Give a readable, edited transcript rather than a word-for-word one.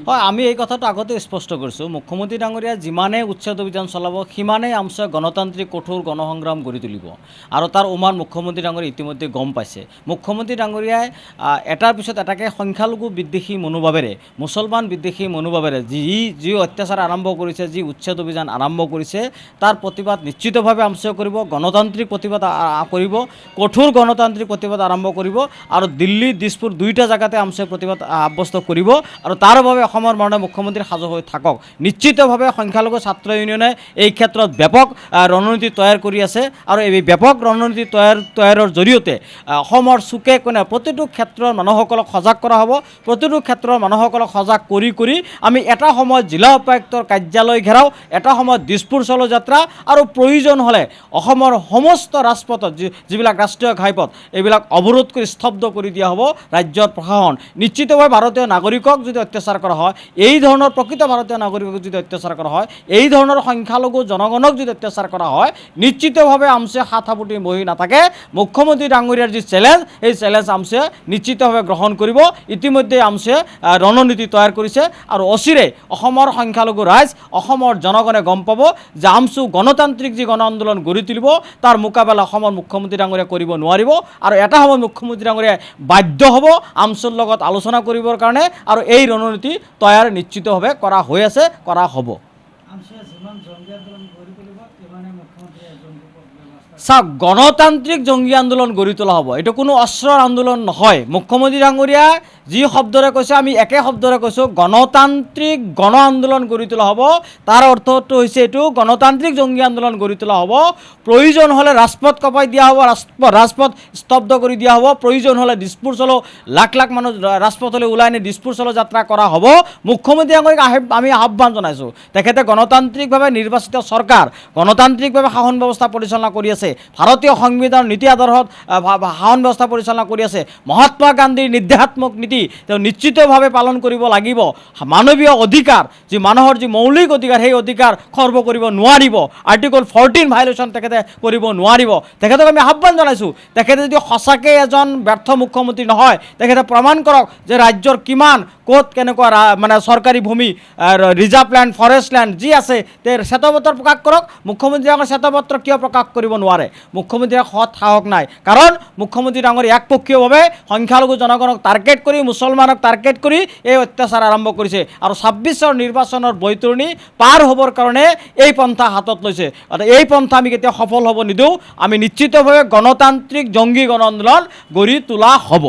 হয়, আমি এই কথাটো আগতে স্পষ্ট কৰিছোঁ। মুখ্যমন্ত্ৰী ডাঙৰীয়া যিমানে উচ্ছেদ অভিযান চলাব সিমানেই আমছে গণতান্ত্ৰিক কঠোৰ গণসংগ্ৰাম গঢ়ি তুলিব আৰু তাৰ উমান মুখ্যমন্ত্ৰী ডাঙৰীয়া ইতিমধ্যে গম পাইছে। মুখ্যমন্ত্ৰী ডাঙৰীয়াই এটাৰ পিছত এটাকে সংখ্যালঘু বিদ্বেষী মনোভাৱেৰে, মুছলমান বিদ্বেষী মনোভাৱেৰে যি অত্যাচাৰ আৰম্ভ কৰিছে, যি উচ্ছেদ অভিযান আৰম্ভ কৰিছে, তাৰ প্ৰতিবাদ নিশ্চিতভাৱে আমছে কৰিব, গণতান্ত্ৰিক প্ৰতিবাদ কৰিব, কঠোৰ গণতান্ত্ৰিক প্ৰতিবাদ আৰম্ভ কৰিব আৰু দিল্লী, দিছপুৰ দুয়োটা জেগাতে আমছে প্ৰতিবাদ সাব্যস্ত কৰিব আৰু তাৰ বাবে অসমৰ মাননীয় মুখ্যমন্ত্ৰী সাজু হৈ থাকক। নিশ্চিতভাৱে সংখ্যালঘু ছাত্ৰ ইউনিয়নে এই ক্ষেত্ৰত ব্যাপক ৰণনীতি তৈয়াৰ কৰি আছে আৰু এই ব্যাপক ৰণনীতি তৈয়াৰৰ জৰিয়তে অসমৰ চুকে কোণে প্ৰতিটো ক্ষেত্ৰৰ মানুহসকলক সজাগ কৰা হ'ব। প্ৰতিটো ক্ষেত্ৰৰ মানুহসকলক সজাগ কৰি আমি এটা সময়ত জিলা উপায়ুক্তৰ কাৰ্যালয় ঘেৰাও, এটা সময়ত দিছপুৰ চলো যাত্ৰা আৰু প্ৰয়োজন হ'লে অসমৰ সমস্ত ৰাজপথত যিবিলাক ৰাষ্ট্ৰীয় ঘাইপথ এইবিলাক অৱৰোধ কৰি স্তব্ধ কৰি দিয়া হ'ব। ৰাজ্যৰ প্ৰশাসন নিশ্চিতভাৱে ভাৰতীয় নাগৰিকক যদি অত্যাচাৰ কৰা হয়, এই ধৰণৰ প্ৰকৃত ভাৰতীয় নাগৰিকক যদি অত্যাচাৰ কৰা হয়, এই ধৰণৰ সংখ্যালঘু জনগণক যদি অত্যাচাৰ কৰা হয়, নিশ্চিতভাৱে আমছে হাত সাবটি বহি নাথাকে। মুখ্যমন্ত্ৰী ডাঙৰীয়াৰ যি চেলেঞ্জ, এই চেলেঞ্জ আমছে নিশ্চিতভাৱে গ্ৰহণ কৰিব। ইতিমধ্যে আমছে ৰণনীতি তৈয়াৰ কৰিছে আৰু অচিৰে অসমৰ সংখ্যালঘু ৰাইজ, অসমৰ জনগণে গম পাব যে আমছু গণতান্ত্ৰিক যি গণ আন্দোলন গঢ়ি তুলিব তাৰ মোকাবিলা অসমৰ মুখ্যমন্ত্ৰী ডাঙৰীয়াই কৰিব নোৱাৰিব আৰু এটা সময়ত মুখ্যমন্ত্ৰী ডাঙৰীয়াই বাধ্য হ'ব আমছুৰ লগত আলোচনা কৰিবৰ কাৰণে আৰু এই ৰণনীতি তৈয়াৰ নিশ্চিতভাৱে কৰা হৈ আছে, কৰা হ'ব। চাওক, গণতান্ত্ৰিক জংগী আন্দোলন গঢ়ি তোলা হ'ব, এইটো কোনো অস্ত্ৰৰ আন্দোলন নহয়। মুখ্যমন্ত্ৰী ডাঙৰীয়া যি শব্দৰে কৈছে, আমি একে শব্দৰে কৈছোঁ, গণতান্ত্ৰিক গণ আন্দোলন গঢ়ি তোলা হ'ব। তাৰ অৰ্থটো হৈছে এইটো, গণতান্ত্ৰিক জংগী আন্দোলন গঢ়ি তোলা হ'ব। প্ৰয়োজন হ'লে ৰাজপথ কঁপাই দিয়া হ'ব, ৰাজপথ স্তব্ধ কৰি দিয়া হ'ব। প্ৰয়োজন হ'লে দিছপুৰ চলো লাখ লাখ মানুহ ৰাজপথলৈ ওলাই নি দিছপুৰ চলো যাত্ৰা কৰা হ'ব। মুখ্যমন্ত্ৰী ডাঙৰীয়াক আমি আহ্বান জনাইছোঁ, তেখেতে গণতান্ত্ৰিকভাৱে নিৰ্বাচিত চৰকাৰ, গণতান্ত্ৰিকভাৱে শাসন ব্যৱস্থা পৰিচালনা কৰি আছে, ভাৰতীয় সংবিধানৰ নীতি আদৰ্শত শাসন ব্যৱস্থা পৰিচালনা কৰি আছে, মহাত্মা গান্ধীৰ নিৰ্দেশাত্মক নীতি তেওঁ নিশ্চিতভাৱে পালন কৰিব লাগিব। মানৱীয় অধিকাৰ, যি মানুহৰ যি মৌলিক অধিকাৰ, সেই অধিকাৰ খৰ্ব কৰিব নোৱাৰিব। আৰ্টিকল 14 ভাইলেশ্যন তেখেতে কৰিব নোৱাৰিব। তেখেতক আমি আহ্বান জনাইছোঁ, তেখেতে যদি সঁচাকৈ এজন ব্যৰ্থ মুখ্যমন্ত্ৰী নহয়, তেখেতে প্ৰমাণ কৰক যে ৰাজ্যৰ কিমান ক'ত কেনেকুৱা মানে চৰকাৰী ভূমি, ৰিজাৰ্ভ লেণ্ড, ফৰেষ্ট লেণ্ড যি আছে তেওঁ শ্বেতপত্ৰ প্ৰকাশ কৰক। মুখ্যমন্ত্ৰী ডাঙৰ শ্বেতপত্ৰ কিয় প্ৰকাশ কৰিব নোৱাৰে? মুখ্যমন্ত্ৰীৰ সৎ সাহস নাই, কাৰণ মুখ্যমন্ত্ৰী ডাঙৰ একপক্ষীয়ভাৱে সংখ্যালঘু জনগণক টাৰ্গেট কৰি, মুছলমানক টাৰ্গেট কৰি এই অত্যাচাৰ আৰম্ভ কৰিছে আৰু 26ৰ নিৰ্বাচনৰ বৈতৰণি পাৰ হ'বৰ কাৰণে এই পন্থা হাতত লৈছে। আৰু এই পন্থা আমি কেতিয়াও সফল হ'ব নিদিওঁ। আমি নিশ্চিতভাৱে গণতান্ত্ৰিক জংগী গণ আন্দোলন গঢ়ি তোলা হ'ব।